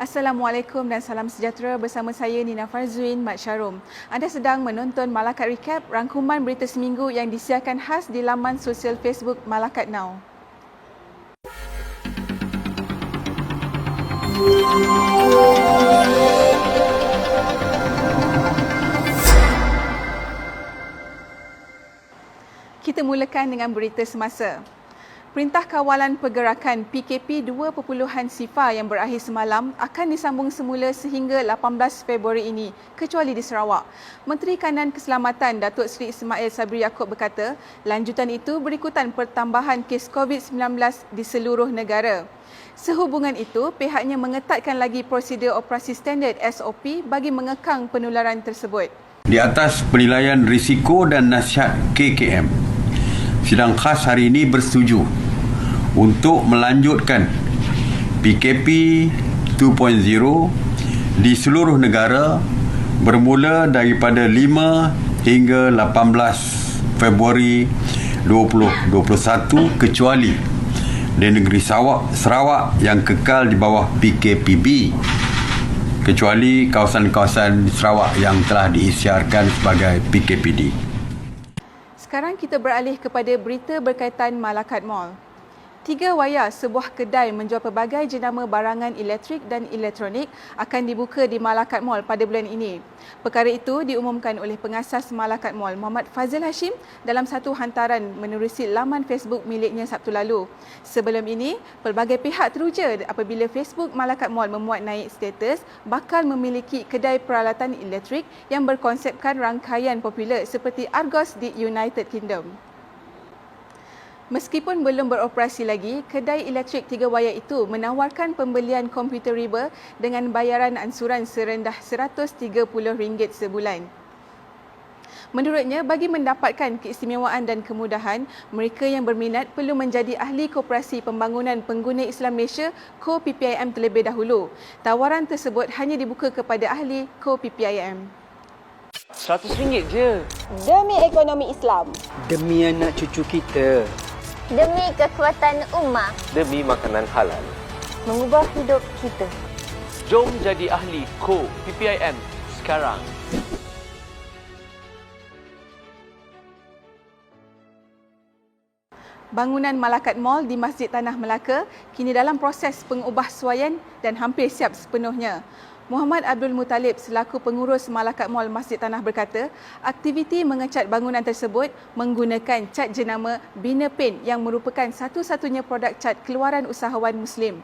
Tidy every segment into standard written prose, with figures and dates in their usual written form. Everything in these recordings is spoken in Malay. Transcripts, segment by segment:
Assalamualaikum dan salam sejahtera bersama saya Nina Farzuin Mat Syarum. Anda sedang menonton Malakat Recap, rangkuman berita seminggu yang disiarkan khas di laman sosial Facebook Malakat Now. Kita mulakan dengan berita semasa. Perintah Kawalan Pergerakan PKP 2.0 SIFA yang berakhir semalam akan disambung semula sehingga 18 Februari ini, kecuali di Sarawak. Menteri Kanan Keselamatan Datuk Seri Ismail Sabri Yaakob berkata, lanjutan itu berikutan pertambahan kes COVID-19 di seluruh negara. Sehubungan itu, pihaknya mengetatkan lagi prosedur operasi standard SOP bagi mengekang penularan tersebut. Di atas penilaian risiko dan nasihat KKM, sidang khas hari ini bersetuju untuk melanjutkan PKP 2.0 di seluruh negara bermula daripada 5 hingga 18 Februari 2021 kecuali di negeri Sarawak yang kekal di bawah PKPB, kecuali kawasan-kawasan di Sarawak yang telah diisytiharkan sebagai PKPD. Sekarang kita beralih kepada berita berkaitan Malakat Mall. 3 wayar sebuah kedai menjual pelbagai jenama barangan elektrik dan elektronik akan dibuka di Malakat Mall pada bulan ini. Perkara itu diumumkan oleh pengasas Malakat Mall, Muhammad Fazil Hashim, dalam satu hantaran menerusi laman Facebook miliknya Sabtu lalu. Sebelum ini, pelbagai pihak teruja apabila Facebook Malakat Mall memuat naik status bakal memiliki kedai peralatan elektrik yang berkonsepkan rangkaian popular seperti Argos di United Kingdom. Meskipun belum beroperasi lagi, kedai elektrik 3 wayar itu menawarkan pembelian komputer riba dengan bayaran ansuran serendah RM130 sebulan. Menurutnya, bagi mendapatkan keistimewaan dan kemudahan, mereka yang berminat perlu menjadi ahli Koperasi Pembangunan Pengguna Islam Malaysia (KOPPIM) terlebih dahulu. Tawaran tersebut hanya dibuka kepada ahli KOPPIM. RM100 je. Demi ekonomi Islam. Demi anak cucu kita. Demi kekuatan ummah. Demi makanan halal. Mengubah hidup kita. Jom jadi ahli KOPPIM sekarang. Bangunan Malakat Mall di Masjid Tanah Melaka kini dalam proses pengubahsuaian dan hampir siap sepenuhnya. Muhammad Abdul Muttalib selaku pengurus Malakat Mall Masjid Tanah berkata, aktiviti mengecat bangunan tersebut menggunakan cat jenama Bina Paint yang merupakan satu-satunya produk cat keluaran usahawan Muslim.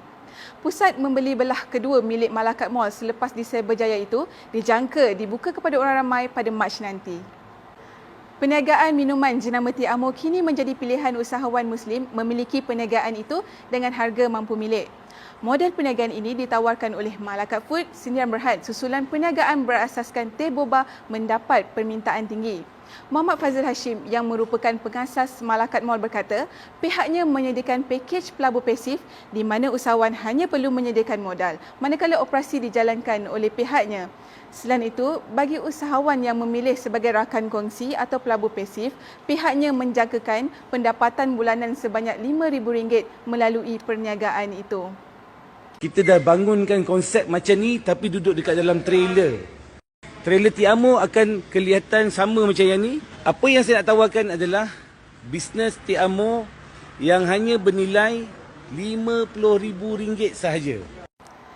Pusat membeli belah kedua milik Malakat Mall selepas di Cyberjaya itu dijangka dibuka kepada orang ramai pada Mac nanti. Perniagaan minuman jenama Teh Amo kini menjadi pilihan usahawan Muslim memiliki perniagaan itu dengan harga mampu milik. Model perniagaan ini ditawarkan oleh Malakat Food Sdn Bhd susulan perniagaan berasaskan teh boba mendapat permintaan tinggi. Muhammad Fazil Hashim yang merupakan pengasas Malakat Mall berkata, pihaknya menyediakan pakej pelabur pasif di mana usahawan hanya perlu menyediakan modal manakala operasi dijalankan oleh pihaknya. Selain itu, bagi usahawan yang memilih sebagai rakan kongsi atau pelabur pasif, pihaknya menjangkakan pendapatan bulanan sebanyak RM5,000 melalui perniagaan itu. Kita dah bangunkan konsep macam ni tapi duduk dekat dalam trailer. Trailer Teh Amo akan kelihatan sama macam yang ni. Apa yang saya nak tawarkan adalah bisnes Teh Amo yang hanya bernilai RM50,000 sahaja.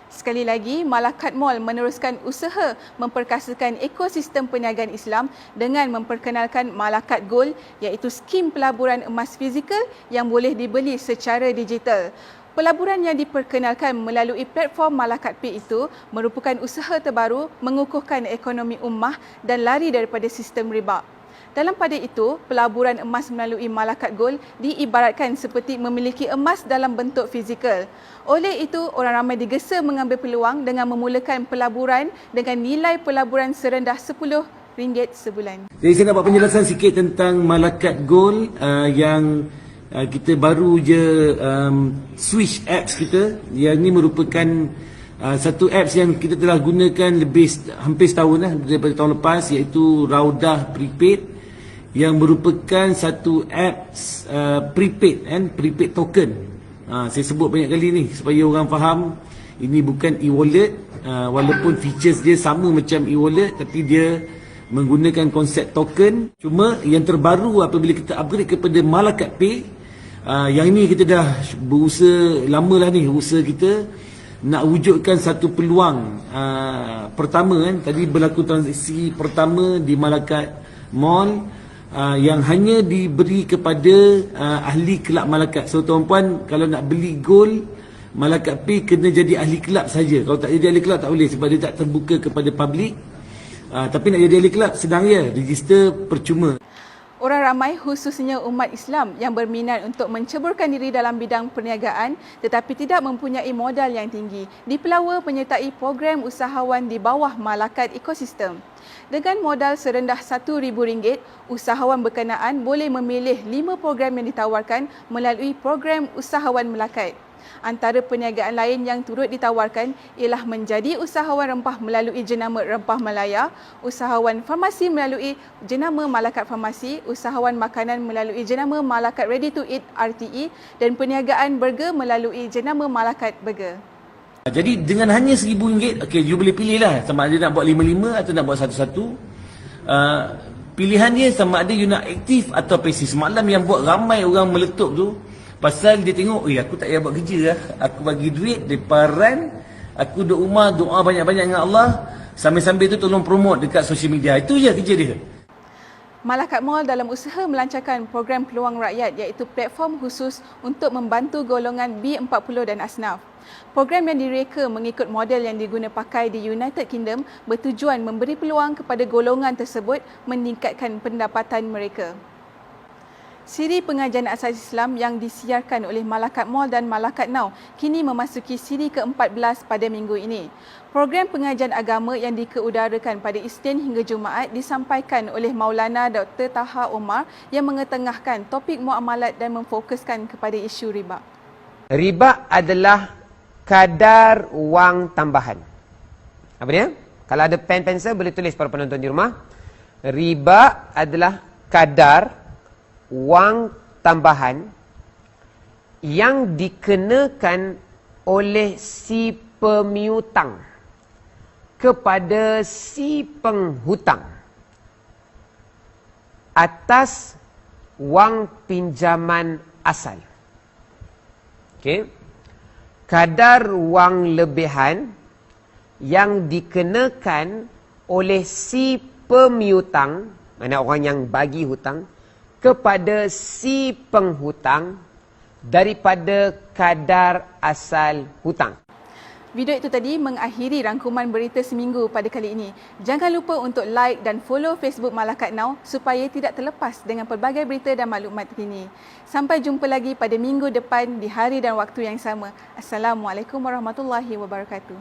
Sekali lagi, Malakat Mall meneruskan usaha memperkasakan ekosistem perniagaan Islam dengan memperkenalkan Malakat Gold iaitu skim pelaburan emas fizikal yang boleh dibeli secara digital. Pelaburan yang diperkenalkan melalui platform Malakat Pay itu merupakan usaha terbaru mengukuhkan ekonomi ummah dan lari daripada sistem riba. Dalam pada itu, pelaburan emas melalui Malakat Gold diibaratkan seperti memiliki emas dalam bentuk fizikal. Oleh itu, orang ramai digesa mengambil peluang dengan memulakan pelaburan dengan nilai pelaburan serendah RM10 sebulan. Jadi saya nak buat penjelasan sikit tentang Malakat Gold yang kita baru je switch apps kita. Yang ini merupakan satu apps yang kita telah gunakan hampir setahun daripada tahun lepas, iaitu Raudah Prepaid, yang merupakan satu apps prepaid token. Saya sebut banyak kali ni supaya orang faham. Ini bukan e-wallet, walaupun features dia sama macam e-wallet, tapi dia menggunakan konsep token. Cuma yang terbaru apabila kita upgrade kepada Malakat Pay, yang ini kita dah berusaha lama lah ni, usaha kita nak wujudkan satu peluang. Pertama kan, tadi berlaku transaksi pertama di Malakat Mall, yang hanya diberi kepada ahli kelab Malakat. So tuan-puan kalau nak beli gold Malakat Pay kena jadi ahli kelab saja. Kalau tak jadi ahli kelab tak boleh, sebab dia tak terbuka kepada public. Tapi nak jadi ahli kelab senang je, register percuma. Orang ramai khususnya umat Islam yang berminat untuk menceburkan diri dalam bidang perniagaan tetapi tidak mempunyai modal yang tinggi dipelawa penyertai program usahawan di bawah Malakat Ekosistem. Dengan modal serendah RM1,000, usahawan berkenaan boleh memilih 5 program yang ditawarkan melalui program usahawan Malakat. Antara perniagaan lain yang turut ditawarkan ialah menjadi usahawan rempah melalui jenama Rempah Malaya, usahawan farmasi melalui jenama Malakat Farmasi, usahawan makanan melalui jenama Malakat Ready to Eat RTE dan perniagaan burger melalui jenama Malakat Burger. Jadi dengan hanya RM1,000, okey, you boleh pilih lah sama ada nak buat 5-5 atau nak buat satu-satu. Pilihan dia sama ada you nak aktif atau pasif. Semalam yang buat ramai orang meletup tu, pasal dia tengok, aku tak payah buat kerja lah. Aku bagi duit, depa run, aku duduk rumah, doa banyak-banyak dengan Allah, sambil-sambil tu tolong promote dekat social media. Itu je kerja dia. Malakat Mall dalam usaha melancarkan program Peluang Rakyat iaitu platform khusus untuk membantu golongan B40 dan asnaf. Program yang direka mengikut model yang diguna pakai di United Kingdom bertujuan memberi peluang kepada golongan tersebut meningkatkan pendapatan mereka. Siri pengajian asas Islam yang disiarkan oleh Malakat Mall dan Malakat Now kini memasuki siri ke-14 pada minggu ini. Program pengajian agama yang dikeudarakan pada Isnin hingga Jumaat disampaikan oleh Maulana Dr. Taha Omar yang mengetengahkan topik muamalat dan memfokuskan kepada isu riba. Riba adalah kadar wang tambahan. Apa dia? Kalau ada pen pensel boleh tulis para penonton di rumah. Riba adalah kadar wang tambahan yang dikenakan oleh si pemiutang kepada si penghutang atas wang pinjaman asal. Okey. Kadar wang lebihan yang dikenakan oleh si pemiutang, mana orang yang bagi hutang, kepada si penghutang daripada kadar asal hutang. Video itu tadi mengakhiri rangkuman berita seminggu pada kali ini. Jangan lupa untuk like dan follow Facebook Malakat Now supaya tidak terlepas dengan pelbagai berita dan maklumat terkini. Sampai jumpa lagi pada minggu depan di hari dan waktu yang sama. Assalamualaikum warahmatullahi wabarakatuh.